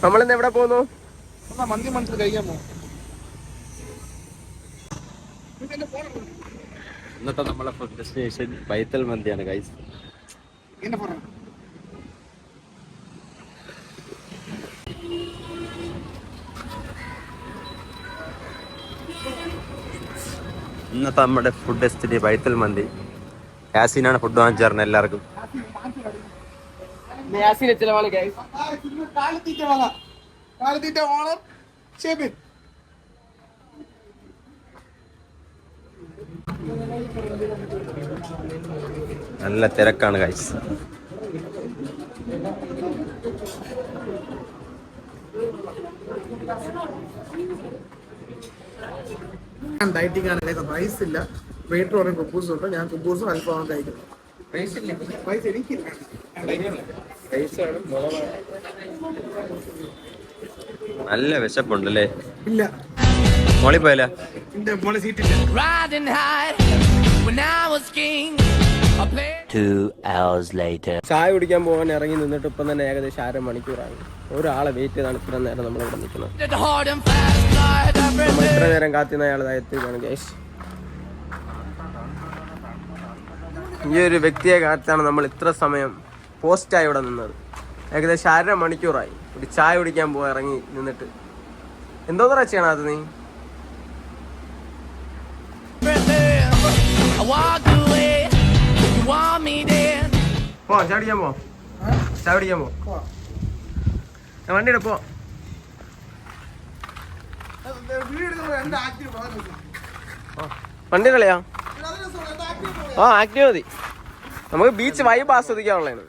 നമ്മളിന്ന് എവിടെ പോകുന്നു? മന്തി മനസ്സിൽ കഴിക്കാൻ പോകും. ഇന്നത്തെ നമ്മളെ ഫുഡ് ഡെസ്റ്റിനേഷൻ ബൈത്തൽ മന്തിയാണ് ഗൈസ്. ഇന്നത്തെ നമ്മുടെ ഫുഡ് ഡെസ്റ്റിനേഷൻ ബൈത്തൽ മന്തി. യാസീനാണ് ഫുഡ് വാങ്ങിച്ചു തരുന്നത് എല്ലാവർക്കും. നല്ല തിരക്കാണ് ഗൈസ്. ഡയറ്റിംഗ് ആണ്. റൈസ് ഇല്ല. വെയിറ്റർ പറയും കുബൂസ് ഉണ്ട്. ഞാൻ കുബൂസും അൽഫാമും കഴിക്കുന്നു. റൈസ് എനിക്കില്ല. നല്ല വിശപ്പുണ്ടല്ലേ? ഇല്ല. മോളിൽ പോയല്ലേ? മോളെ സീറ്റില്ല. 2 hours later. ചായ കുടിക്കാൻ പോകാൻ ഇറങ്ങി നിന്നിട്ട് ഇപ്പം തന്നെ ഏകദേശം 1/2 മണിക്കൂറായി. ഒരാളെ വെയിറ്റ് ചെയ്താണ് ഇത്ര നേരം നമ്മളിവിടെ നിൽക്കുന്നത്. ഇത്ര നേരം കാത്തിരുന്ന അയാൾ എത്തിയതാണ് ഗൈസ്. ഈ ഒരു വ്യക്തിയെ കാത്താണ് നമ്മൾ ഇത്ര സമയം പോസ്റ്റായി ഇവിടെ നിന്നത്. ഏകദേശം 1/2 മണിക്കൂറായി ഒരു ചായ കുടിക്കാൻ ഇറങ്ങി നിന്നിട്ട്. എന്തോന്നറ ചെയ്യണം അത് നീ? പോ ചായ കുടിക്കാൻ പോ. ചായ കുടിക്കാൻ പോ. വണ്ടിയുടെ പോ. വണ്ടി കളിയാ? ആ ആക്റ്റീവ് മതി. നമുക്ക് ബീച്ച് വൈബ് ആസ്വദിക്കാനുള്ളതാണ്.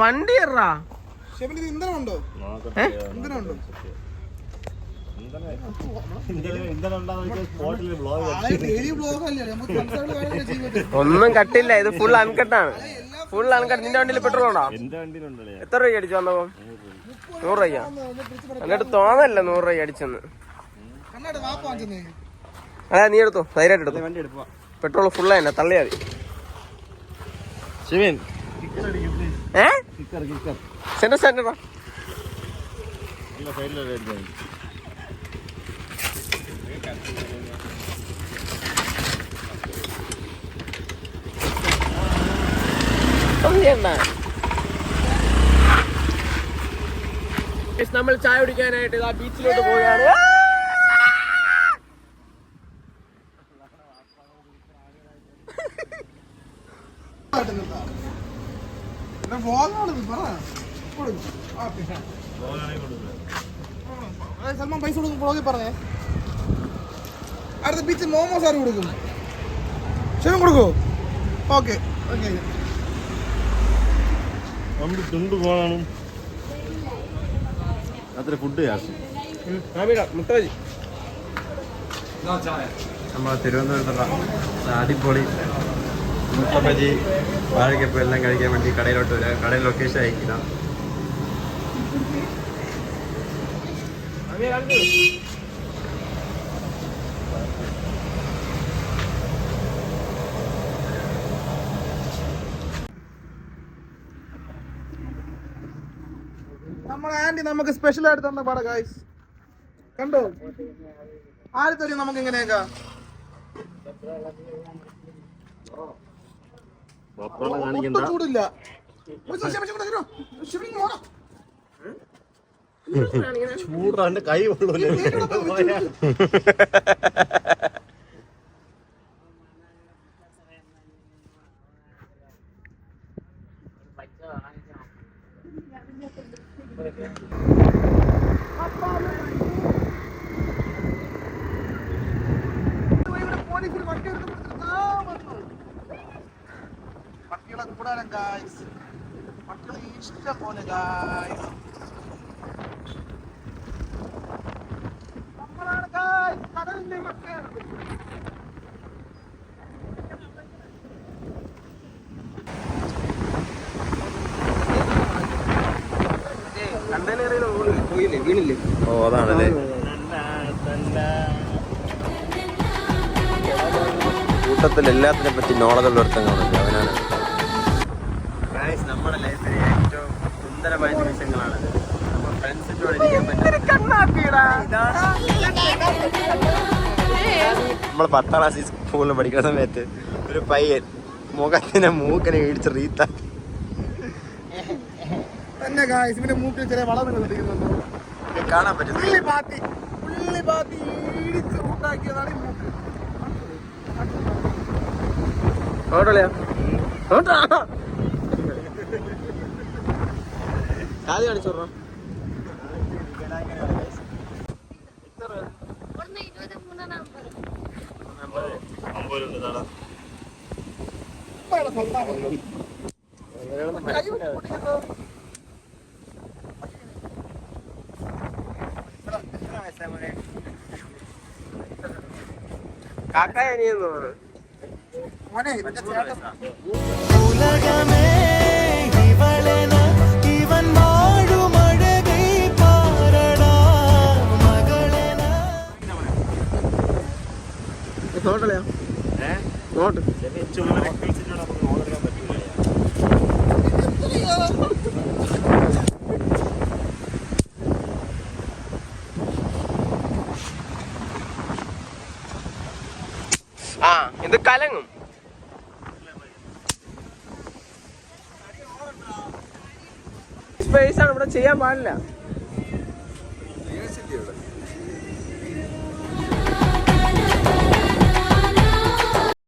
വണ്ടി എറാ. ഇന്ധനമുണ്ടോ? ഒന്നും കട്ടില്ല. ഇത് ഫുൾ അൺകട്ടാണ്. Full uncut. നിന്റെ വണ്ടിയിൽ പെട്രോൾ ഉണ്ടോ? എത്ര രൂപ അടിച്ചു വന്നപ്പോ? 100 രൂപയ്ക്കാ? എന്നിട്ട് തോന്നല്ല 100 രൂപ അടിച്ചെന്ന്. അതെ നീ എടുത്തോ, ധൈര്യമായിട്ട് എടുത്തോ. പെട്രോൾ ഫുള്ള് തന്നെ തള്ളിയാ മതി. സെന്റർ സെന്ററാ. നമ്മൾ ചായ കുടിക്കാനായിട്ട് ആ ബീച്ചിലോട്ട് പോവുകയാണ്. സൽമാൻ പൈസ കൊടുക്കും. ബ്ലോഗിൽ പറഞ്ഞേ. അടുത്ത ബീച്ച് മോമോസ് ആര് കൊടുക്കും? ശരി കൊടുക്കോ? Okay okay. അത്ര ഫുഡ് മുട്ടവജി നമ്മളെ തിരുവനന്തപുരത്തുള്ള അടിപൊളി മുട്ടബജി വാഴക്കപ്പം എല്ലാം കഴിക്കാൻ വേണ്ടി കടയിലോട്ട് വരിക. കടയിൽ ലൊക്കേഷൻ അയക്കുക. നമ്മളെ ആന്റി നമുക്ക് സ്പെഷ്യൽ ആയിട്ട് തന്ന പാട ഗായ്സ്. കണ്ടോ? ആര് തരും നമുക്ക് ഇങ്ങനെയൊക്കെ? ചൂടില്ല. ചൂടാണ്ട് കൈ കൊള്ളൂല്ലേ? പട്ടികളെ കൂടാനും ഗായ്സ്. പട്ടികളെ ഇഷ്ടം പോലെ ഗായ്സ്. നമ്മളാണ് ഗായ്സ് കടലിലെ മക്കൾ. വീണില്ലേ? ഓ അതാണല്ലേ. കൂട്ടത്തിൽ എല്ലാത്തിനെ പറ്റി നോളജ് ഉള്ളൊരുത്തങ്ങളുണ്ട് അവനാണ്. നമ്മുടെ ലൈഫിൽ ഏറ്റവും സുന്ദരമായ നിമിഷങ്ങളാണ് നമ്മൾ ഫ്രണ്ട്സിൻ്റെ കൂടെ ഇരിക്കാൻ പറ്റുന്നത്. നമ്മൾ 10ാം ക്ലാസ്സിൽ സ്കൂളിൽ പഠിക്കുന്ന സമയത്ത് ഒരു പയ്യൻ മുഖത്തിനെ മൂക്കിനെ ഇടിച്ച് റീത്താക്കി. തന്നെ ഗായ്സ് ഇവന്റെ മൂക്കിൽ ചെറിയ വളങ്ങൾ ഇരിക്കുന്നുണ്ടോ? കാണാൻ പറ്റും. പുള്ളി പാത്തി ഇടിച്ച് ഉണ്ടാക്കിയതാണ് ഈ മൂക്ക്. ആദ്യം കാണിച്ചോ. കാക്കായനിയെന്ന് തോന്നുന്നു. മോനെ ഇവന്റെ ചേട്ടൻ നോട്ടല്ലയോ നോട്ട് ആ ഇത് കലങ്ങും. സ്പേസ് ആണ് ഇവിടെ ചെയ്യാൻ പാടില്ല.